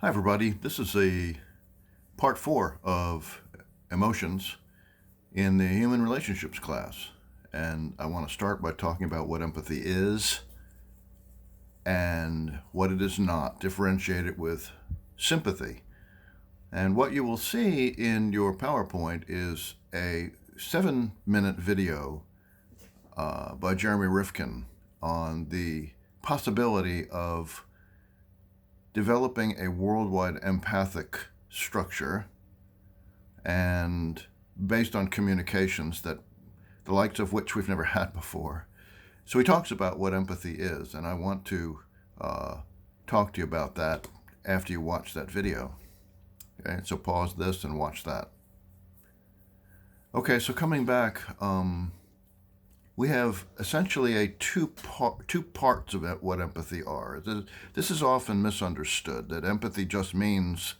Hi everybody, this is a part 4 of emotions in the human relationships class, and I want to start by talking about what empathy is and what it is not, differentiate it with sympathy. And what you will see in your PowerPoint is a 7-minute video by Jeremy Rifkin on the possibility of developing a worldwide empathic structure and based on communications that the likes of which we've never had before. So he talks about what empathy is, and I want to talk to you about that after you watch that video. Okay, so pause this and watch that. Okay, so coming back, we have essentially a two parts of it, what empathy are. This is often misunderstood, that empathy just means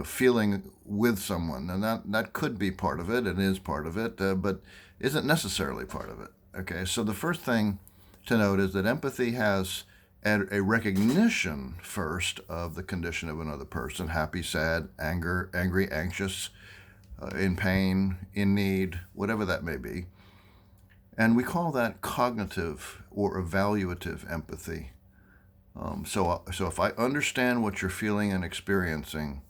feeling with someone, and that could be part of it, and is part of it, but isn't necessarily part of it. Okay, so the first thing to note is that empathy has a recognition first of the condition of another person: happy, sad, angry, anxious, in pain, in need, whatever that may be. And we call that cognitive or evaluative empathy. So if I understand what you're feeling and experiencing,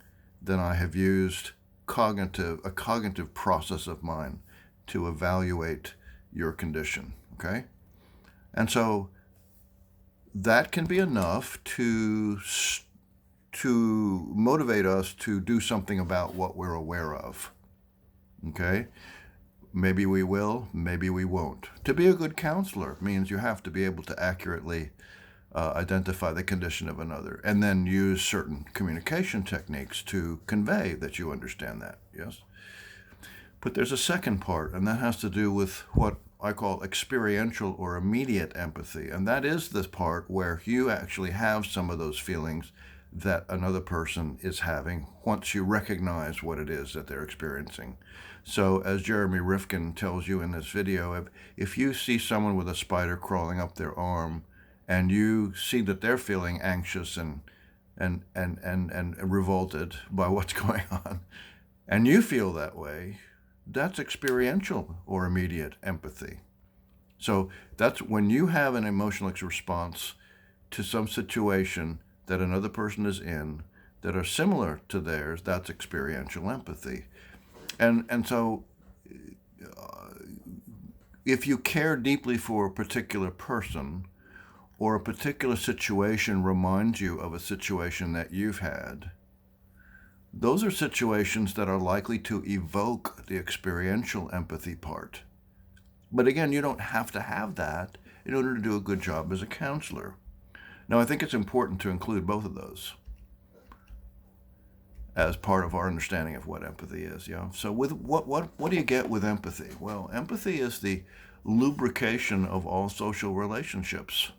then I have used a cognitive process of mine to evaluate your condition, okay? And so that can be enough to motivate us to do something about what we're aware of, okay? Maybe we will, maybe we won't. To be a good counselor means you have to be able to accurately identify the condition of another and then use certain communication techniques to convey that you understand that, yes? But there's a second part, and that has to do with what I call experiential or immediate empathy. And that is this part where you actually have some of those feelings that another person is having once you recognize what it is that they're experiencing. So as Jeremy Rifkin tells you in this video, if you see someone with a spider crawling up their arm and you see that they're feeling anxious and revolted by what's going on, and you feel that way, that's experiential or immediate empathy. So that's when you have an emotional response to some situation that another person is in that are similar to theirs, that's experiential empathy. And so if you care deeply for a particular person, or a particular situation reminds you of a situation that you've had, those are situations that are likely to evoke the experiential empathy part. But again, you don't have to have that in order to do a good job as a counselor. Now, I think it's important to include both of those as part of our understanding of what empathy is. Yeah. So with what do you get with empathy? Well, empathy is the lubrication of all social relationships.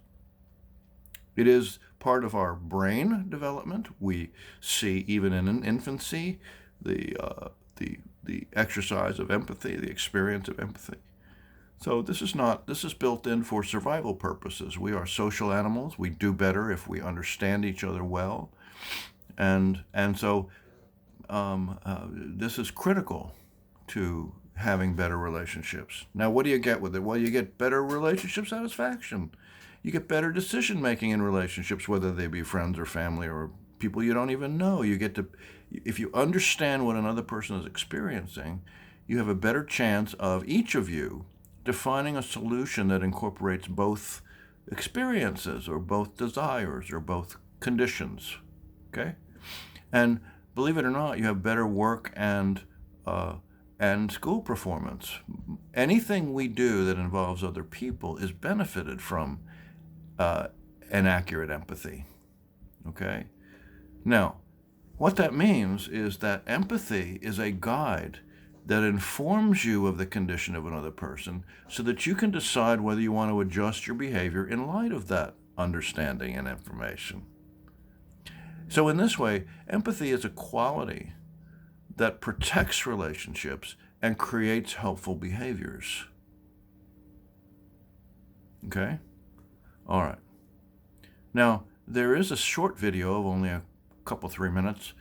It is part of our brain development. We see even in an infancy the exercise of empathy, the experience of empathy. So this is built in for survival purposes. We are social animals. We do better if we understand each other well, and so this is critical to having better relationships. Now, what do you get with it? Well, you get better relationship satisfaction. You get better decision making in relationships, whether they be friends or family or people you don't even know. You get to, if you understand what another person is experiencing, you have a better chance of each of you defining a solution that incorporates both experiences or both desires or both conditions, okay? And believe it or not, you have better work and school performance. Anything we do that involves other people is benefited from an accurate empathy, okay? Now, what that means is that empathy is a guide that informs you of the condition of another person so that you can decide whether you want to adjust your behavior in light of that understanding and information. So in this way, empathy is a quality that protects relationships and creates helpful behaviors. Okay? All right. Now, there is a short video of only couple, 3 minutes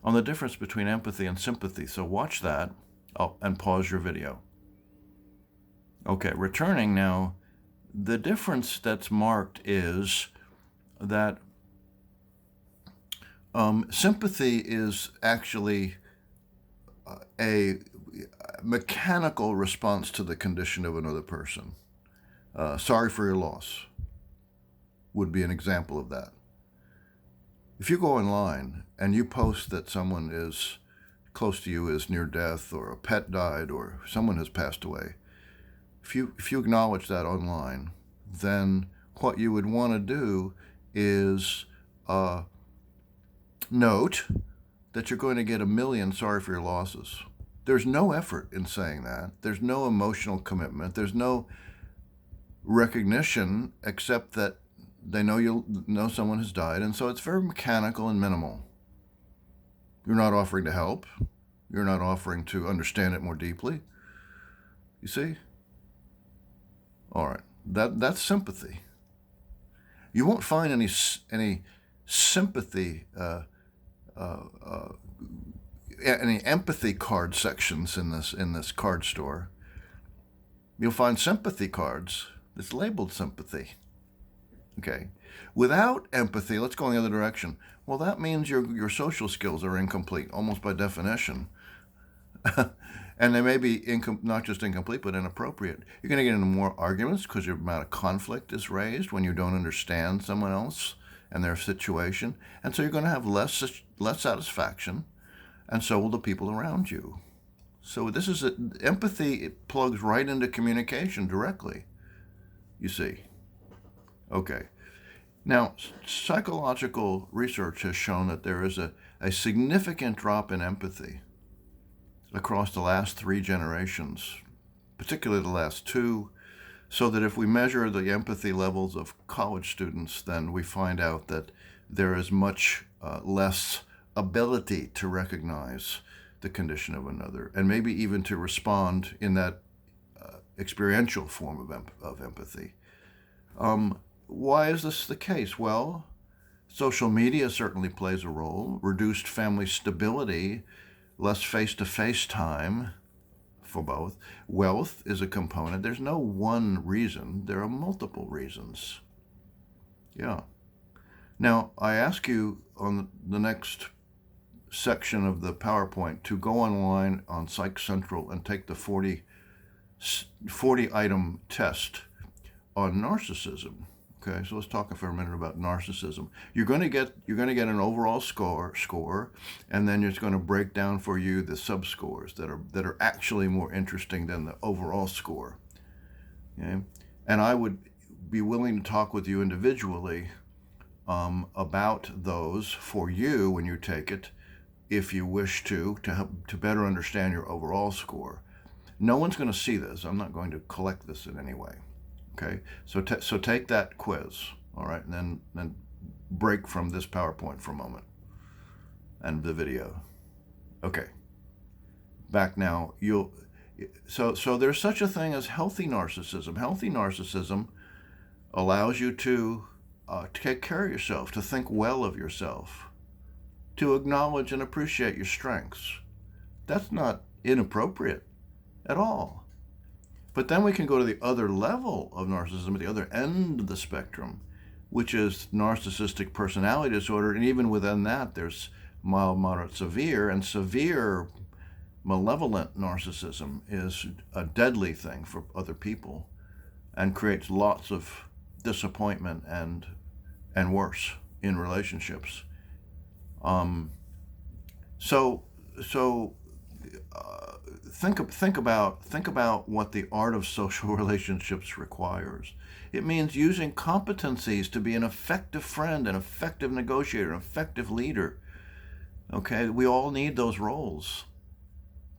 on the difference between empathy and sympathy. So watch that and pause your video. Okay, returning now, the difference that's marked is that sympathy is actually a mechanical response to the condition of another person. Sorry for your loss would be an example of that. If you go online and you post that someone is close to you is near death, or a pet died, or someone has passed away, if you acknowledge that online, then what you would want to do is note that you're going to get 1,000,000 sorry for your losses. There's no effort in saying that. There's no emotional commitment. There's no recognition except that they know you'll know someone has died, and so it's very mechanical and minimal. You're not offering to help. You're not offering to understand it more deeply. You see? All right. That's sympathy. You won't find any sympathy, any empathy card sections in this card store. You'll find sympathy cards that's labeled sympathy. Okay. Without empathy, let's go in the other direction. Well, that means your social skills are incomplete, almost by definition. And they may be not just incomplete, but inappropriate. You're going to get into more arguments because your amount of conflict is raised when you don't understand someone else and their situation. And so you're going to have less satisfaction, and so will the people around you. So this is empathy. It plugs right into communication directly, you see. Okay. Now, psychological research has shown that there is a significant drop in empathy across the last 3 generations, particularly the last 2, so that if we measure the empathy levels of college students, then we find out that there is much less ability to recognize the condition of another, and maybe even to respond in that experiential form of empathy. Why is this the case? Well, social media certainly plays a role. Reduced family stability, less face-to-face time for both. Wealth is a component. There's no one reason. There are multiple reasons. Yeah. Now, I ask you on the next section of the PowerPoint to go online on Psych Central and take the 40-item test on narcissism. Okay, so let's talk for a minute about narcissism. You're going to get an overall score, and then it's going to break down for you the subscores that are actually more interesting than the overall score. Okay, and I would be willing to talk with you individually about those for you when you take it, if you wish to help to better understand your overall score. No one's going to see this. I'm not going to collect this in any way. Okay, so take that quiz, all right, and then break from this PowerPoint for a moment and the video. Okay, back now. So there's such a thing as healthy narcissism. Healthy narcissism allows you to take care of yourself, to think well of yourself, to acknowledge and appreciate your strengths. That's not inappropriate at all. But then we can go to the other level of narcissism, at the other end of the spectrum, which is narcissistic personality disorder. And even within that, there's mild, moderate, severe. And severe malevolent narcissism is a deadly thing for other people and creates lots of disappointment and worse in relationships. Think about what the art of social relationships requires. It means using competencies to be an effective friend, an effective negotiator, an effective leader. Okay, we all need those roles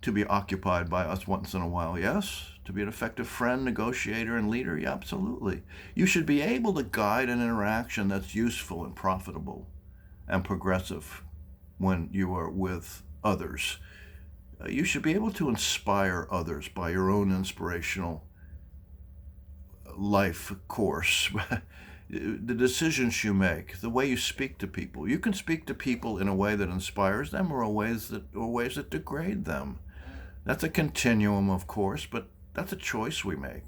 to be occupied by us once in a while. Yes, to be an effective friend, negotiator, and leader. Yeah, absolutely. You should be able to guide an interaction that's useful and profitable and progressive when you are with others. You should be able to inspire others by your own inspirational life course. the decisions you make, the way you speak to people. You can speak to people in a way that inspires them or ways that degrade them. That's a continuum, of course, but that's a choice we make.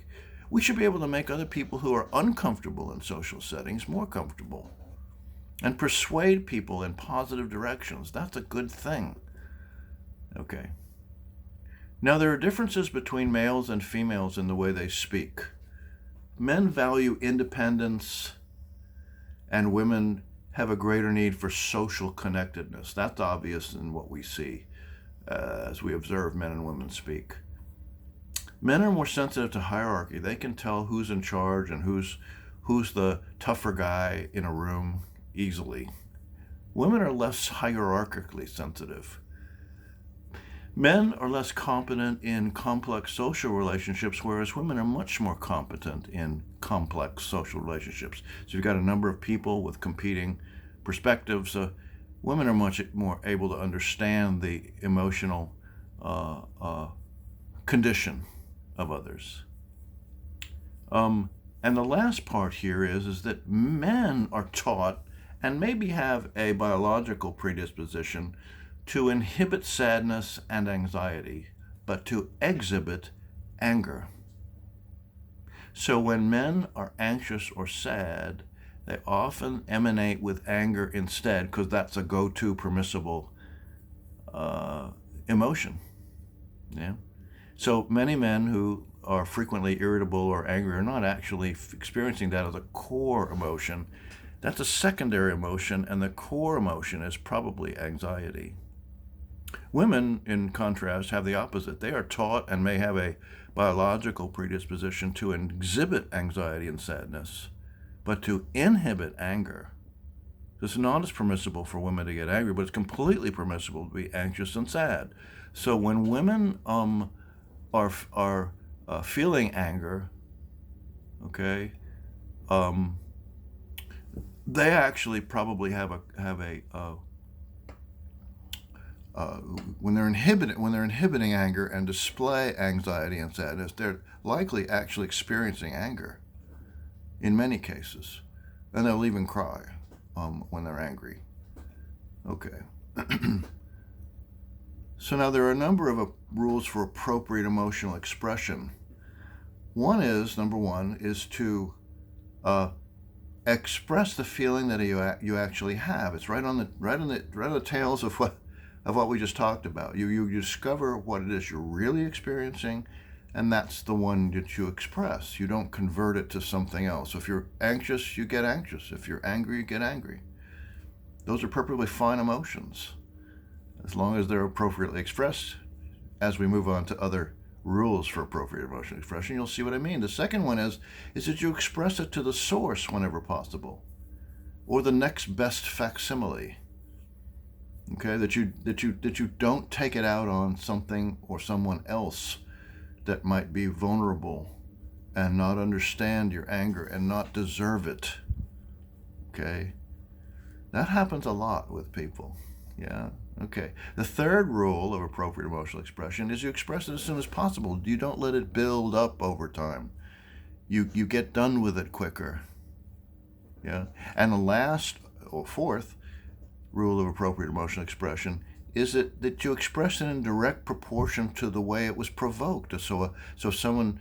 We should be able to make other people who are uncomfortable in social settings more comfortable and persuade people in positive directions. That's a good thing. Okay. Now, there are differences between males and females in the way they speak. Men value independence, and women have a greater need for social connectedness. That's obvious in what we see as we observe men and women speak. Men are more sensitive to hierarchy. They can tell who's in charge and who's the tougher guy in a room easily. Women are less hierarchically sensitive. Men are less competent in complex social relationships, whereas women are much more competent in complex social relationships. So you've got a number of people with competing perspectives. Women are much more able to understand the emotional condition of others. And the last part here is that men are taught and maybe have a biological predisposition to inhibit sadness and anxiety, but to exhibit anger. So when men are anxious or sad, they often emanate with anger instead, because that's a go-to permissible emotion. Yeah. So many men who are frequently irritable or angry are not actually experiencing that as a core emotion. That's a secondary emotion, and the core emotion is probably anxiety. Women, in contrast, have the opposite. They are taught and may have a biological predisposition to exhibit anxiety and sadness, but to inhibit anger. It's not as permissible for women to get angry, but it's completely permissible to be anxious and sad. So when women are feeling anger, okay, they actually probably have a when they're inhibiting anger and display anxiety and sadness, they're likely actually experiencing anger in many cases, and they'll even cry when they're angry. Okay. So now there are a number of rules for appropriate emotional expression. Number one is to express the feeling that you actually have. It's right on the tails of what we just talked about. You discover what it is you're really experiencing, and that's the one that you express. You don't convert it to something else. If you're anxious, you get anxious. If you're angry, you get angry. Those are perfectly fine emotions, as long as they're appropriately expressed. As we move on to other rules for appropriate emotional expression, you'll see what I mean. The second one is that you express it to the source whenever possible, or the next best facsimile. Okay, that you don't take it out on something or someone else that might be vulnerable and not understand your anger and not deserve it. Okay, that happens a lot with people. Yeah. Okay. The third rule of appropriate emotional expression is you express it as soon as possible. You don't let it build up over time. You get done with it quicker. Yeah. And the last or fourth rule of appropriate emotional expression is that you express it in direct proportion to the way it was provoked. So if someone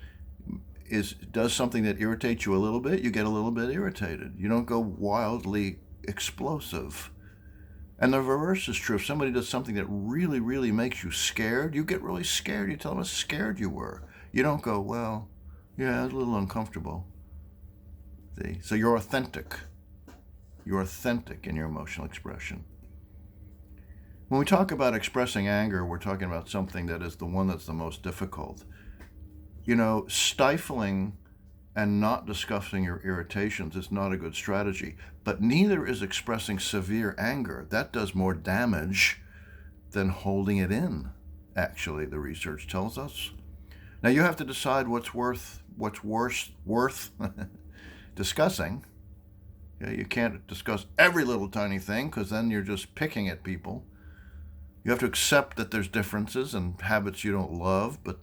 does something that irritates you a little bit, you get a little bit irritated. You don't go wildly explosive. And the reverse is true. If somebody does something that really, really makes you scared, you get really scared. You tell them how scared you were. You don't go, well, yeah, it's a little uncomfortable. See? So you're authentic. You're authentic in your emotional expression. When we talk about expressing anger, we're talking about something that is the one that's the most difficult. Stifling and not discussing your irritations is not a good strategy, but neither is expressing severe anger. That does more damage than holding it in, actually, the research tells us. Now you have to decide what's worth discussing. Okay, you can't discuss every little tiny thing, because then you're just picking at people. You have to accept that there's differences and habits you don't love, but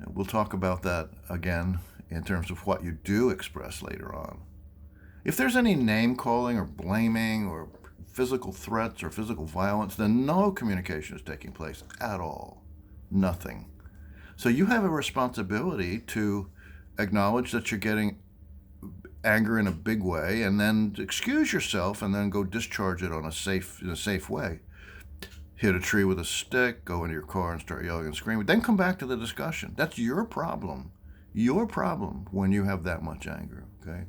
we'll talk about that again in terms of what you do express later on. If there's any name calling or blaming or physical threats or physical violence, then no communication is taking place at all. Nothing. So you have a responsibility to acknowledge that you're getting anger in a big way, and then excuse yourself, and then go discharge it in a safe way. Hit a tree with a stick, go into your car and start yelling and screaming. Then come back to the discussion. That's your problem. Your problem when you have that much anger, okay?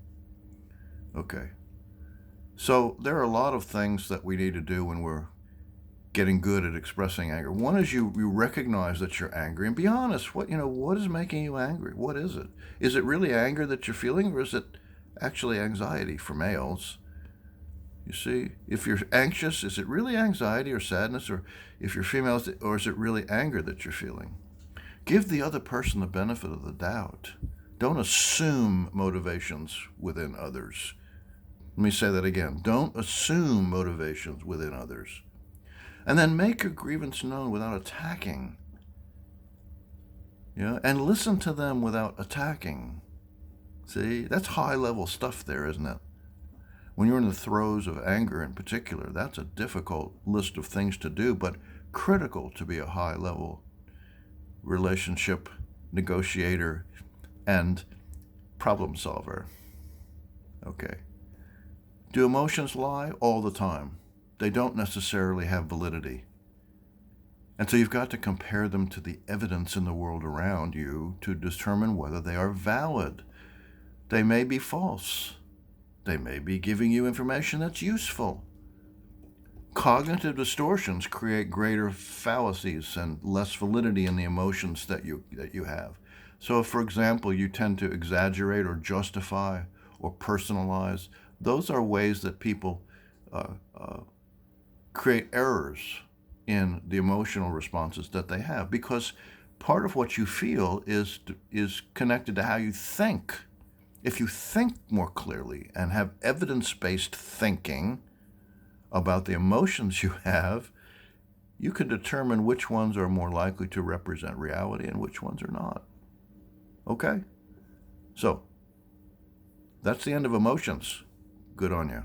Okay. So there are a lot of things that we need to do when we're getting good at expressing anger. One is you recognize that you're angry and be honest. What is making you angry? What is it? Is it really anger that you're feeling, or is it actually anxiety for males? You see, if you're anxious, is it really anxiety or sadness? Or if you're female, or is it really anger that you're feeling? Give the other person the benefit of the doubt. Don't assume motivations within others. Let me say that again. Don't assume motivations within others. And then make your grievance known without attacking. And listen to them without attacking. See, that's high-level stuff there, isn't it? When you're in the throes of anger in particular, that's a difficult list of things to do, but critical to be a high-level relationship negotiator and problem solver. Okay. Do emotions lie? All the time. They don't necessarily have validity. And so you've got to compare them to the evidence in the world around you to determine whether they are valid. They may be false. They may be giving you information that's useful. Cognitive distortions create greater fallacies and less validity in the emotions that you have. So if, for example, you tend to exaggerate or justify or personalize, those are ways that people create errors in the emotional responses that they have, because part of what you feel is connected to how you think. If you think more clearly and have evidence-based thinking about the emotions you have, you can determine which ones are more likely to represent reality and which ones are not. Okay? So, that's the end of emotions. Good on you.